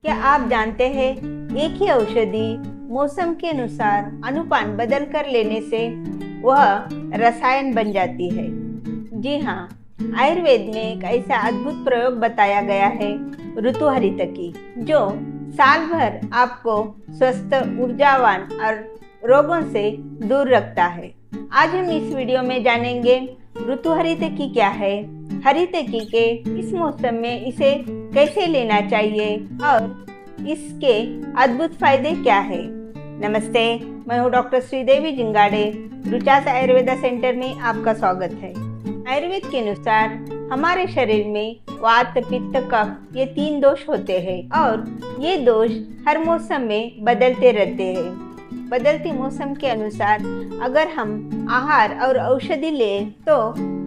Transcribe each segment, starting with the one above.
क्या आप जानते हैं एक ही औषधि मौसम के अनुसार अनुपान बदल कर लेने से वह रसायन बन जाती है। जी हाँ, आयुर्वेद में एक ऐसा अद्भुत प्रयोग बताया गया है ऋतुहरितकी, जो साल भर आपको स्वस्थ, ऊर्जावान और रोगों से दूर रखता है। आज हम इस वीडियो में जानेंगे ऋतुहरितकी क्या है, हरितकी के इस मौसम में इसे कैसे लेना चाहिए और इसके अद्भुत फायदे क्या है। नमस्ते, मैं हूँ डॉक्टर श्रीदेवी जिंगाड़े। रुचास आयुर्वेदा सेंटर में आपका स्वागत है। आयुर्वेद के अनुसार हमारे शरीर में वात, पित्त, कफ ये 3 दोष होते हैं और ये दोष हर मौसम में बदलते रहते हैं। बदलते मौसम के अनुसार अगर हम आहार और औषधि लें तो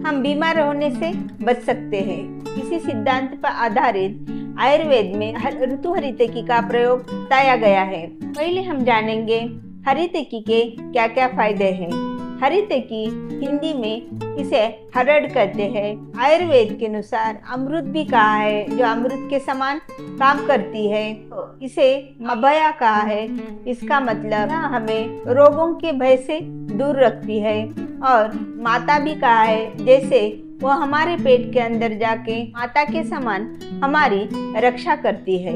हम बीमार होने से बच सकते हैं। इसी सिद्धांत पर आधारित आयुर्वेद में ऋतुहरितकी का प्रयोग बताया गया है। पहले हम जानेंगे हरितकी के क्या क्या फायदे हैं। हरितकी हिंदी में इसे हरड़ कहते हैं। आयुर्वेद के अनुसार अमृत भी कहा है, जो अमृत के समान काम करती है। तो इसे अभया कहा है। इसका मतलब हमें रोगों के भय से दूर रखती है। और माता भी कहा है, जैसे वो हमारे पेट के अंदर जाके माता के समान हमारी रक्षा करती है।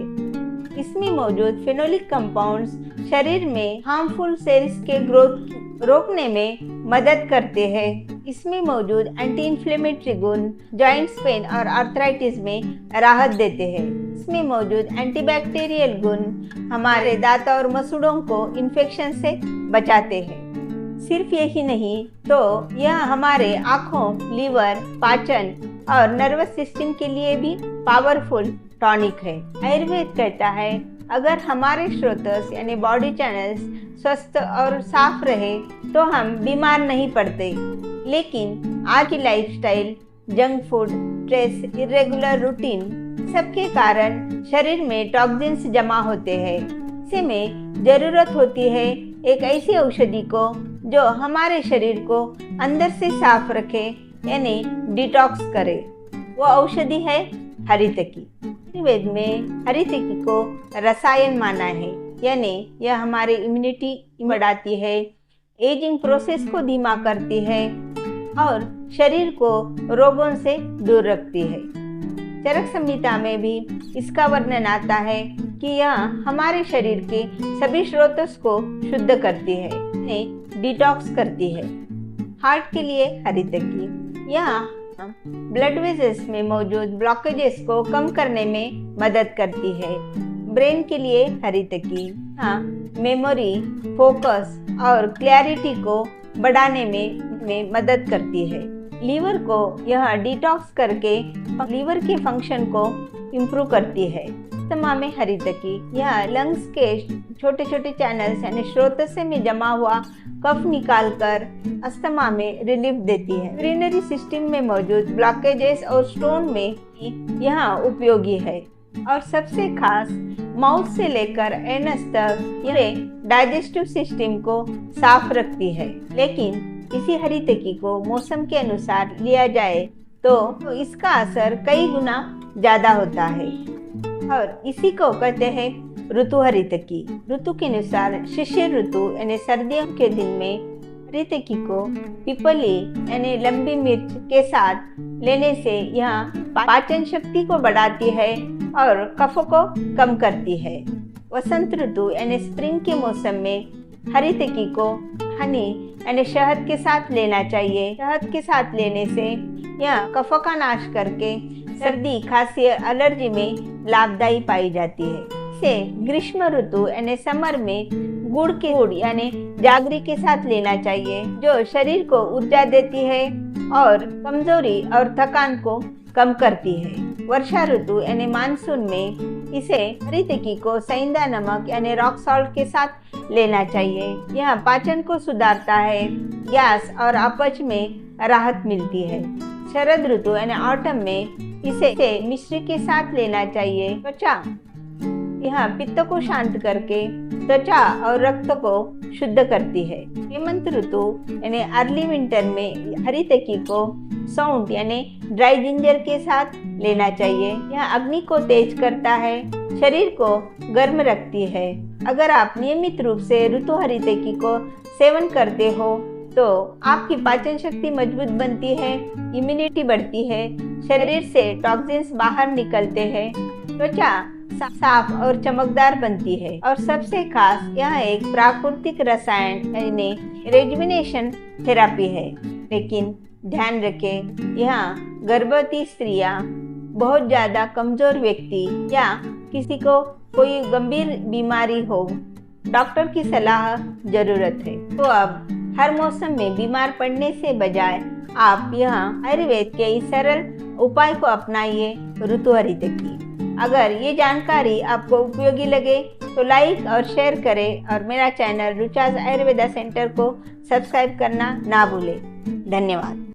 इसमें मौजूद फेनोलिक कंपाउंड्स शरीर में हार्मफुल सेल्स के ग्रोथ रोकने में मदद करते हैं। इसमें मौजूद एंटी इन्फ्लेमेटरी गुण जॉइंट्स, पेन और आर्थराइटिस में राहत देते हैं। इसमें मौजूद एंटीबैक्टीरियल गुण हमारे दांत और मसूड़ों को इन्फेक्शन से बचाते हैं। सिर्फ यही नहीं, तो यह हमारे आँखों, लीवर, पाचन और नर्वस सिस्टम के लिए भी पावरफुल टॉनिक है। आयुर्वेद कहता है, अगर हमारे स्रोतस यानी बॉडी चैनल्स स्वस्थ और साफ रहे तो हम बीमार नहीं पड़ते। लेकिन आज की lifestyle, junk food, stress, irregular routine सबके कारण शरीर में टॉक्सिन्स जमा होते हैं। ऐसे में जरूरत होती है एक ऐसी औषधि को जो हमारे शरीर को अंदर से साफ रखे, यानी डिटॉक्स करे। वो औषधि है हरितकी। आयुर्वेद में हरितकी को रसायन माना है, यानी यह हमारी इम्यूनिटी बढ़ाती है, एजिंग प्रोसेस को धीमा करती है और शरीर को रोगों से दूर रखती है। चरक संहिता में भी इसका वर्णन आता है कि यह हमारे शरीर के सभी स्रोतों को शुद्ध करती है, इन्हें डिटॉक्स करती है। हार्ट के लिए हरितकी, यह ब्लड वेसल्स में मौजूद ब्लॉकेजेस को कम करने में मदद करती है। ब्रेन के लिए हरितकी, मेमोरी, फोकस और क्लैरिटी को बढ़ाने में मदद करती है। लीवर को यह डिटॉक्स करके लीवर के फंक्शन को इम्प्रूव करती है। अस्थमा में हरितकी, यह लंग्स के छोटे छोटे चैनल्स यानी स्रोतस्य में जमा हुआ कफ निकालकर अस्थमा में रिलीफ देती है। यूरिनरी सिस्टम में मौजूद ब्लॉकेजेस और स्टोन में यह उपयोगी है। और सबसे खास, माउथ से लेकर एनस तक यह डाइजेस्टिव सिस्टम को साफ रखती है। लेकिन इसी हरितकी को मौसम के अनुसार लिया जाए तो इसका असर कई गुना ज़्यादा होता है और इसी को कहते हैं ऋतुहरितकी। ऋतु के अनुसार शिशिर ऋतु यानी सर्दियों के दिन में हरितकी को पिपली यानी लंबी मिर्च के साथ लेने से यह पाचन शक्ति को बढ़ाती है और कफ को कम करती है। वसंत ऋतु यानी स्प्रिंग के मौसम में हरितकी को हनी यानी शहद के साथ लेना चाहिए। शहद के साथ लेने से यह कफ का नाश करके सर्दी, खांसी, एलर्जी में लाभदायी पाई जाती है। इसे ग्रीष्म ऋतु यानी समर में गुड़ यानी जागरी के साथ लेना चाहिए, जो शरीर को ऊर्जा देती है और कमजोरी और थकान को कम करती है। वर्षा ऋतु यानी मानसून में इसे हरितकी को सेंधा नमक यानी रॉक सॉल्ट के साथ लेना चाहिए। यह पाचन को सुधारता है, गैस और अपच में राहत मिलती है। शरद ऋतु यानी ऑटम में इसे मिश्री के साथ लेना चाहिए। त्वचा, यह पित्त को शांत करके त्वचा और रक्त को शुद्ध करती है। हेमंत ऋतु यानी अर्ली विंटर में हरितकी को सौंठ यानी ड्राई जिंजर के साथ लेना चाहिए। यह अग्नि को तेज करता है, शरीर को गर्म रखती है। अगर आप नियमित रूप से ऋतुहरितकी को सेवन करते हो तो आपकी पाचन शक्ति मजबूत बनती है, इम्यूनिटी बढ़ती है, शरीर से टॉक्सिन्स बाहर निकलते हैं, त्वचा साफ और चमकदार बनती है और सबसे खास यह एक प्राकृतिक रसायन यानी रेजुविनेशन थेरेपी है। लेकिन ध्यान रखें, यहाँ गर्भवती स्त्रियां, बहुत ज़्यादा कमज़ोर व्यक्ति या किसी को कोई गंभीर बीमारी हो, डॉक्टर की सलाह जरूरत है। तो अब हर मौसम में बीमार पड़ने से बजाय आप यहाँ आयुर्वेद के इस सरल उपाय को अपनाइए, ऋतुहरितकी। अगर ये जानकारी आपको उपयोगी लगे तो लाइक और शेयर करें और मेरा चैनल रुचाज आयुर्वेदा सेंटर को सब्सक्राइब करना ना भूलें। धन्यवाद।